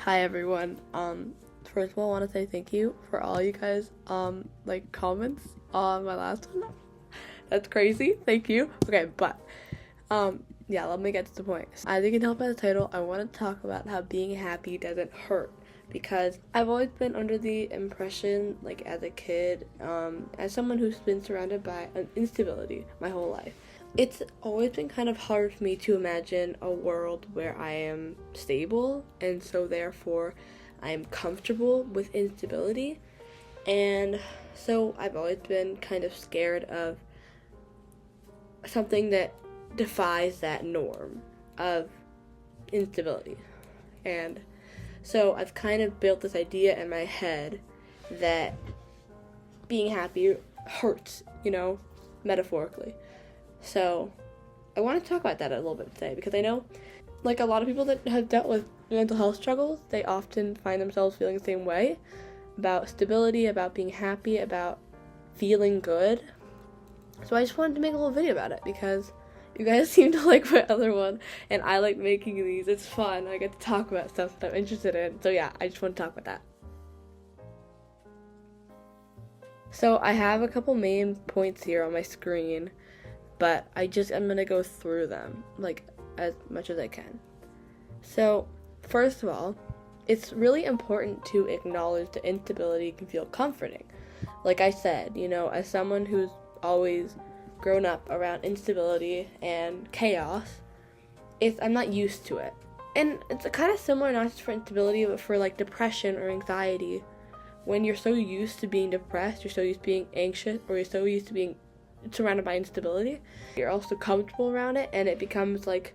Hi everyone. First of all, I want to say thank you for all you guys comments on my last one. That's crazy. Thank you. Okay, but yeah, let me get to the point. As you can tell by the title, I want to talk about how being happy doesn't hurt, because I've always been under the impression, like as a kid, as someone who's been surrounded by an instability my whole life, it's always been kind of hard for me to imagine a world where I am stable, and so therefore I am comfortable with instability. And so I've always been kind of scared of something that defies that norm of instability. And so I've kind of built this idea in my head that being happy hurts, metaphorically. So I want to talk about that a little bit today, because I know, like, a lot of people that have dealt with mental health struggles, they often find themselves feeling the same way about stability, about being happy, about feeling good. So I just wanted to make a little video about it, because you guys seem to like my other one, and I like making these. It's fun. I get to talk about stuff that I'm interested in. So yeah, I just want to talk about that. So I have a couple main points here on my screen, but I'm gonna go through them, like, as much as I can. So, first of all, it's really important to acknowledge that instability can feel comforting. Like I said, as someone who's always grown up around instability and chaos, I'm not used to it. And it's kind of similar, not just for instability, but for like depression or anxiety. When you're so used to being depressed, you're so used to being anxious, or you're so used to being surrounded by instability, you're also comfortable around it, and it becomes like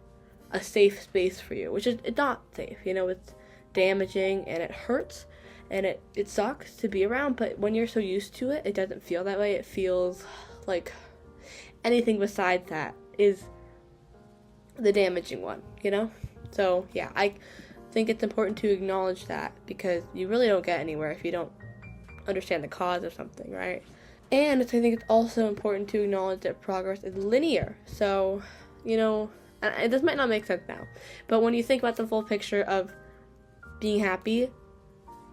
a safe space for you, which is, it's not safe. It's damaging and it hurts and it sucks to be around, but when you're so used to it, it doesn't feel that way. It feels like anything besides that is the damaging one, So yeah, I think it's important to acknowledge that, because you really don't get anywhere if you don't understand the cause of something, right? And I think it's also important to acknowledge that progress is linear. So, and this might not make sense now, but when you think about the full picture of being happy,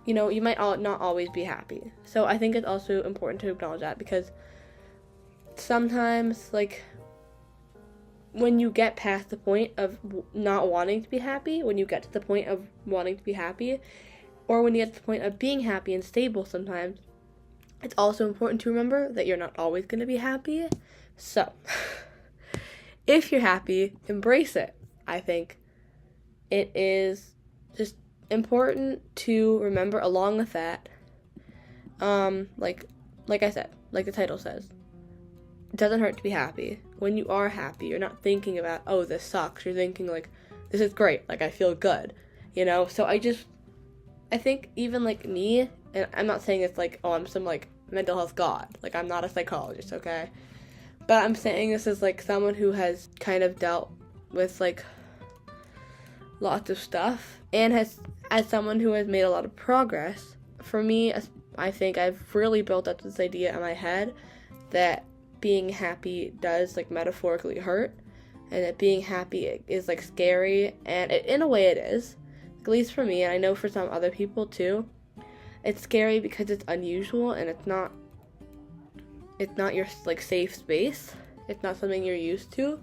you might not always be happy. So I think it's also important to acknowledge that, because sometimes, like, when you get past the point of not wanting to be happy, when you get to the point of wanting to be happy, or when you get to the point of being happy and stable sometimes, it's also important to remember that you're not always going to be happy. So, if you're happy, embrace it. I think it is just important to remember, along with that, like I said, like the title says, it doesn't hurt to be happy. When you are happy, you're not thinking about, oh, this sucks. You're thinking, like, this is great. Like, I feel good, So I think even, like, me, and I'm not saying it's like, oh, I'm some, like, mental health god. Like, I'm not a psychologist, okay? But I'm saying this as, like, someone who has kind of dealt with, like, lots of stuff, and as someone who has made a lot of progress. For me, I think I've really built up this idea in my head that being happy does, like, metaphorically hurt, and that being happy is, like, scary, and in a way it is, at least for me, and I know for some other people too. It's scary because it's unusual, and it's not your, like, safe space. It's not something you're used to.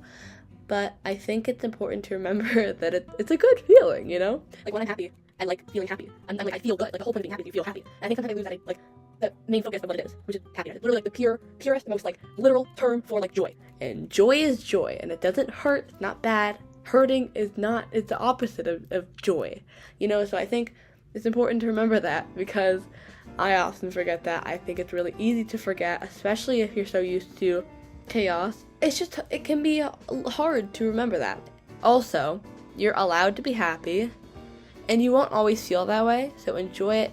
But I think it's important to remember that it's a good feeling, Like, when I'm happy, I like feeling happy. I'm like, I feel good. Like, the whole point of being happy is you feel happy. And I think sometimes I lose that, like, the main focus of what it is, which is happiness. It's literally, like, the purest, most, like, literal term for, like, joy. And joy is joy, and it doesn't hurt. It's not bad. Hurting is not. It's the opposite of joy, So I think it's important to remember that, because I often forget that. I think it's really easy to forget, especially if you're so used to chaos. It can be hard to remember that. Also, you're allowed to be happy, and you won't always feel that way, so enjoy it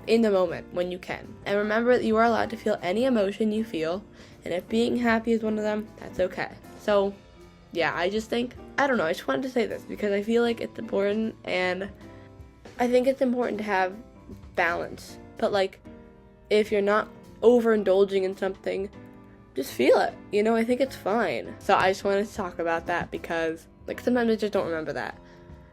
in the moment when you can. And remember that you are allowed to feel any emotion you feel, and if being happy is one of them, that's okay. So, yeah, I just wanted to say this, because I feel like it's important, and I think it's important to have balance. But, like, if you're not overindulging in something, just feel it. I think it's fine. So I just wanted to talk about that, because, like, sometimes I just don't remember that.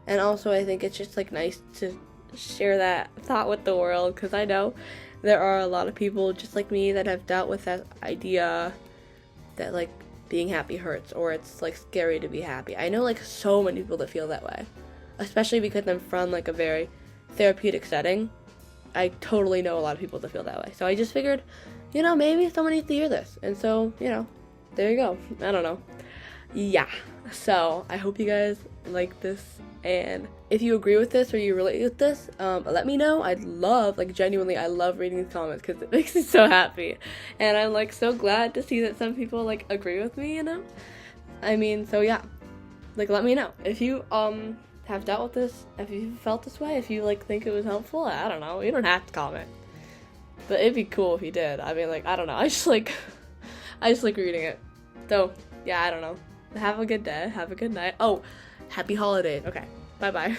And also I think it's just like nice to share that thought with the world, because I know there are a lot of people just like me that have dealt with that idea that like being happy hurts, or it's like scary to be happy. I know like so many people that feel that way, especially because I'm from like a very therapeutic setting. I totally know a lot of people that feel that way. So I just figured, maybe someone needs to hear this. And so, there you go. I don't know. Yeah. So I hope you guys like this. And if you agree with this or you relate with this, let me know. I'd love, like genuinely, I love reading these comments because it makes me so happy. And I'm like so glad to see that some people like agree with me, I mean, so yeah. Like let me know. If you have dealt with this, if you felt this way, if you like think it was helpful, I don't know. You don't have to comment. But it'd be cool if you did. I mean, like, I don't know. I just like reading it. So, yeah, I don't know. Have a good day. Have a good night. Oh, happy holidays. Okay. Bye-bye.